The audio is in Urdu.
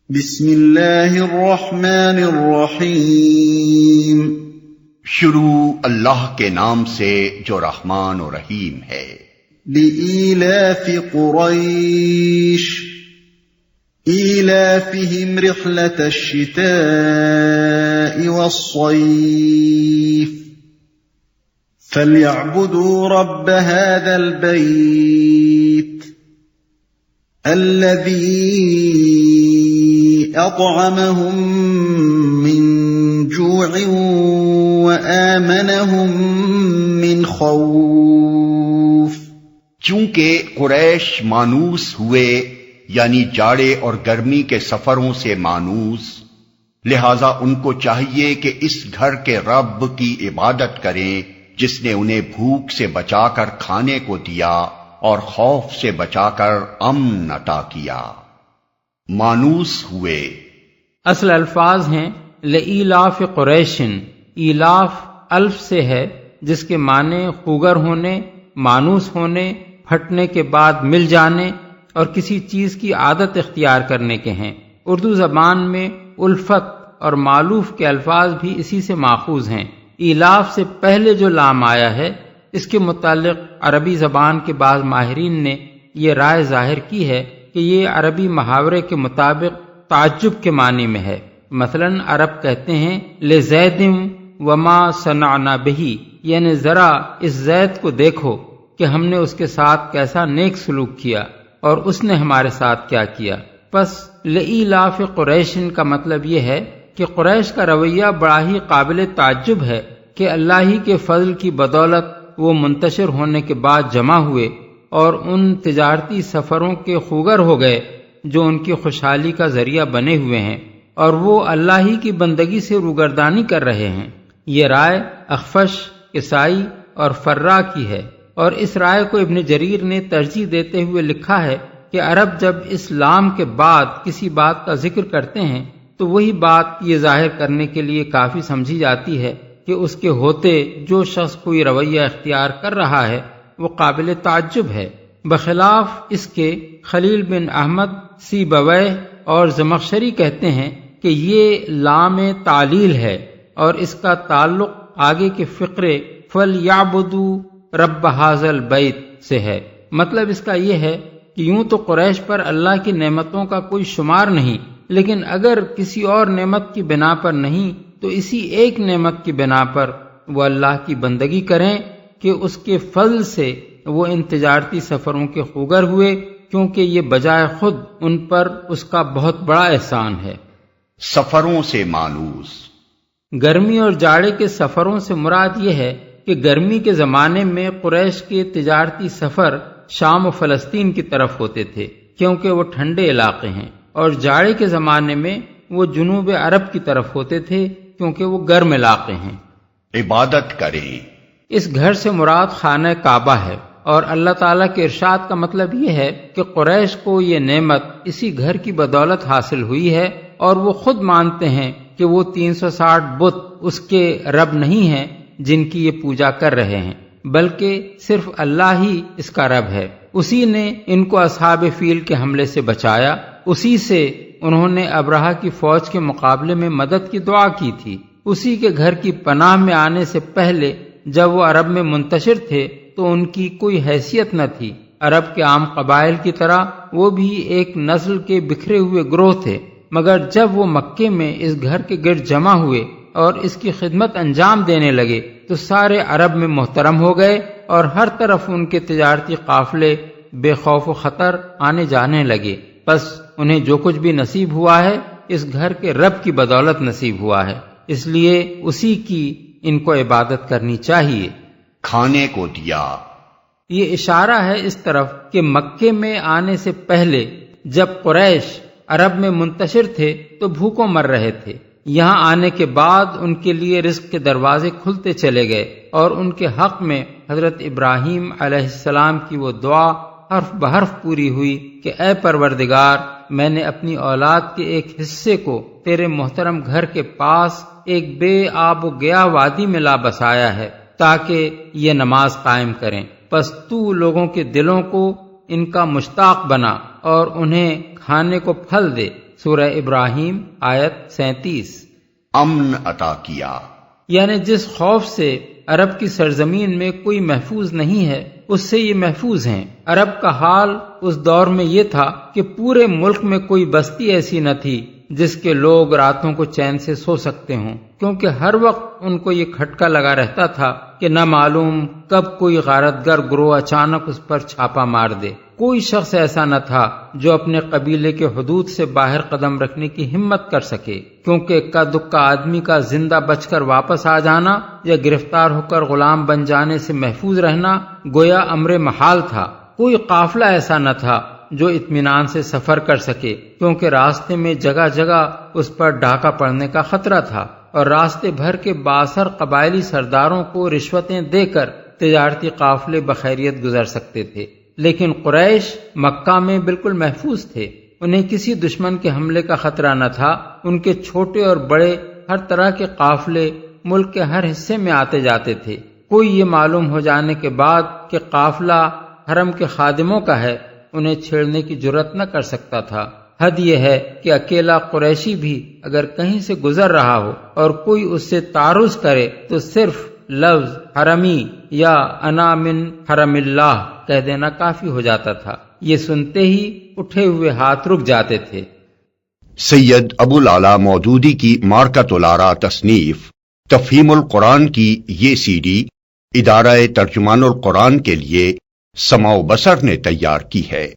بسم اللہ الرحمن الرحیم۔ شروع اللہ کے نام سے جو رحمان و رحیم ہے۔ لإیلاف قریش ایلافہم رحلة الشتاء والصیف فلیعبدوا رب هذا البیت الذی اطعمهم من جوع وآمنهم من خوف۔ چونکہ قریش مانوس ہوئے، یعنی جاڑے اور گرمی کے سفروں سے مانوس، لہذا ان کو چاہیے کہ اس گھر کے رب کی عبادت کریں جس نے انہیں بھوک سے بچا کر کھانے کو دیا اور خوف سے بچا کر امن عطا کیا۔ مانوس ہوئے اصل الفاظ ہیں لإیلاف قریشن، ایلاف الف سے ہے جس کے معنی خوگر ہونے، مانوس ہونے، پھٹنے کے بعد مل جانے اور کسی چیز کی عادت اختیار کرنے کے ہیں۔ اردو زبان میں الفت اور مالوف کے الفاظ بھی اسی سے ماخوذ ہیں۔ ایلاف سے پہلے جو لام آیا ہے اس کے متعلق عربی زبان کے بعض ماہرین نے یہ رائے ظاہر کی ہے کہ یہ عربی محاورے کے مطابق تعجب کے معنی میں ہے۔ مثلا عرب کہتے ہیں لزید وما صنعنا بہی، یعنی ذرا اس زید کو دیکھو کہ ہم نے اس کے ساتھ کیسا نیک سلوک کیا اور اس نے ہمارے ساتھ کیا کیا۔ پس لإیلاف قریشن کا مطلب یہ ہے کہ قریش کا رویہ بڑا ہی قابل تعجب ہے کہ اللہ ہی کے فضل کی بدولت وہ منتشر ہونے کے بعد جمع ہوئے اور ان تجارتی سفروں کے خوگر ہو گئے جو ان کی خوشحالی کا ذریعہ بنے ہوئے ہیں، اور وہ اللہ ہی کی بندگی سے روگردانی کر رہے ہیں۔ یہ رائے اخفش، کسائی اور فرا کی ہے، اور اس رائے کو ابن جریر نے ترجیح دیتے ہوئے لکھا ہے کہ عرب جب اسلام کے بعد کسی بات کا ذکر کرتے ہیں تو وہی بات یہ ظاہر کرنے کے لیے کافی سمجھی جاتی ہے کہ اس کے ہوتے جو شخص کوئی رویہ اختیار کر رہا ہے وہ قابل تعجب ہے۔ بخلاف اس کے خلیل بن احمد سیبویہ اور زمخشری کہتے ہیں کہ یہ لام تعلیل ہے اور اس کا تعلق آگے کے فقرے فَلْيَعْبُدُوا رَبَّ هَذَا الْبَيْتِ سے ہے۔ مطلب اس کا یہ ہے کہ یوں تو قریش پر اللہ کی نعمتوں کا کوئی شمار نہیں، لیکن اگر کسی اور نعمت کی بنا پر نہیں تو اسی ایک نعمت کی بنا پر وہ اللہ کی بندگی کریں کہ اس کے فضل سے وہ ان تجارتی سفروں کے خوگر ہوئے، کیونکہ یہ بجائے خود ان پر اس کا بہت بڑا احسان ہے۔ سفروں سے مانوس، گرمی اور جاڑے کے سفروں سے مراد یہ ہے کہ گرمی کے زمانے میں قریش کے تجارتی سفر شام و فلسطین کی طرف ہوتے تھے کیونکہ وہ ٹھنڈے علاقے ہیں، اور جاڑے کے زمانے میں وہ جنوب عرب کی طرف ہوتے تھے کیونکہ وہ گرم علاقے ہیں۔ عبادت کریں۔ اس گھر سے مراد خانہ کعبہ ہے، اور اللہ تعالیٰ کے ارشاد کا مطلب یہ ہے کہ قریش کو یہ نعمت اسی گھر کی بدولت حاصل ہوئی ہے، اور وہ خود مانتے ہیں کہ وہ 360 بت اس کے رب نہیں ہیں جن کی یہ پوجا کر رہے ہیں، بلکہ صرف اللہ ہی اس کا رب ہے۔ اسی نے ان کو اصحاب فیل کے حملے سے بچایا، اسی سے انہوں نے ابرہہ کی فوج کے مقابلے میں مدد کی دعا کی تھی، اسی کے گھر کی پناہ میں آنے سے پہلے جب وہ عرب میں منتشر تھے تو ان کی کوئی حیثیت نہ تھی۔ عرب کے عام قبائل کی طرح وہ بھی ایک نسل کے بکھرے ہوئے گروہ تھے، مگر جب وہ مکے میں اس گھر کے گرد جمع ہوئے اور اس کی خدمت انجام دینے لگے تو سارے عرب میں محترم ہو گئے، اور ہر طرف ان کے تجارتی قافلے بے خوف و خطر آنے جانے لگے۔ پس انہیں جو کچھ بھی نصیب ہوا ہے اس گھر کے رب کی بدولت نصیب ہوا ہے، اس لیے اسی کی ان کو عبادت کرنی چاہیے۔ کھانے کو دیا۔ یہ اشارہ ہے اس طرف کہ مکے میں آنے سے پہلے جب قریش عرب میں منتشر تھے تو بھوکوں مر رہے تھے، یہاں آنے کے بعد ان کے لیے رزق کے دروازے کھلتے چلے گئے، اور ان کے حق میں حضرت ابراہیم علیہ السلام کی وہ دعا حرف بحرف پوری ہوئی کہ اے پروردگار، میں نے اپنی اولاد کے ایک حصے کو تیرے محترم گھر کے پاس ایک بے آب و گیا وادی میں لا بسایا ہے تاکہ یہ نماز قائم کریں، پس تو لوگوں کے دلوں کو ان کا مشتاق بنا اور انہیں کھانے کو پھل دے سورہ ابراہیم آیت 37۔ امن عطا کیا، یعنی جس خوف سے عرب کی سرزمین میں کوئی محفوظ نہیں ہے اس سے یہ محفوظ ہیں۔ عرب کا حال اس دور میں یہ تھا کہ پورے ملک میں کوئی بستی ایسی نہ تھی جس کے لوگ راتوں کو چین سے سو سکتے ہوں، کیونکہ ہر وقت ان کو یہ کھٹکا لگا رہتا تھا کہ نہ معلوم کب کوئی غارتگر گروہ اچانک اس پر چھاپا مار دے۔ کوئی شخص ایسا نہ تھا جو اپنے قبیلے کے حدود سے باہر قدم رکھنے کی ہمت کر سکے، کیونکہ اکا دکا آدمی کا زندہ بچ کر واپس آ جانا یا گرفتار ہو کر غلام بن جانے سے محفوظ رہنا گویا امر محال تھا۔ کوئی قافلہ ایسا نہ تھا جو اطمینان سے سفر کر سکے، کیونکہ راستے میں جگہ جگہ اس پر ڈاکہ پڑنے کا خطرہ تھا، اور راستے بھر کے بااثر قبائلی سرداروں کو رشوتیں دے کر تجارتی قافلے بخیریت گزر سکتے تھے۔ لیکن قریش مکہ میں بالکل محفوظ تھے، انہیں کسی دشمن کے حملے کا خطرہ نہ تھا۔ ان کے چھوٹے اور بڑے ہر طرح کے قافلے ملک کے ہر حصے میں آتے جاتے تھے۔ کوئی یہ معلوم ہو جانے کے بعد کہ قافلہ حرم کے خادموں کا ہے انہیں چھیڑنے کی جرأت نہ کر سکتا تھا۔ حد یہ ہے کہ اکیلا قریشی بھی اگر کہیں سے گزر رہا ہو اور کوئی اس سے تعرض کرے تو صرف لفظ حرمی یا انا من حرم اللہ کہہ دینا کافی ہو جاتا تھا۔ یہ سنتے ہی اٹھے ہوئے ہاتھ رک جاتے تھے۔ سید ابو العلا مودودی کی مارکۃ الآراء تصنیف تفہیم القرآن کی یہ سی ڈی ادارہ ترجمان القرآن کے لیے سماع و بصر نے تیار کی ہے۔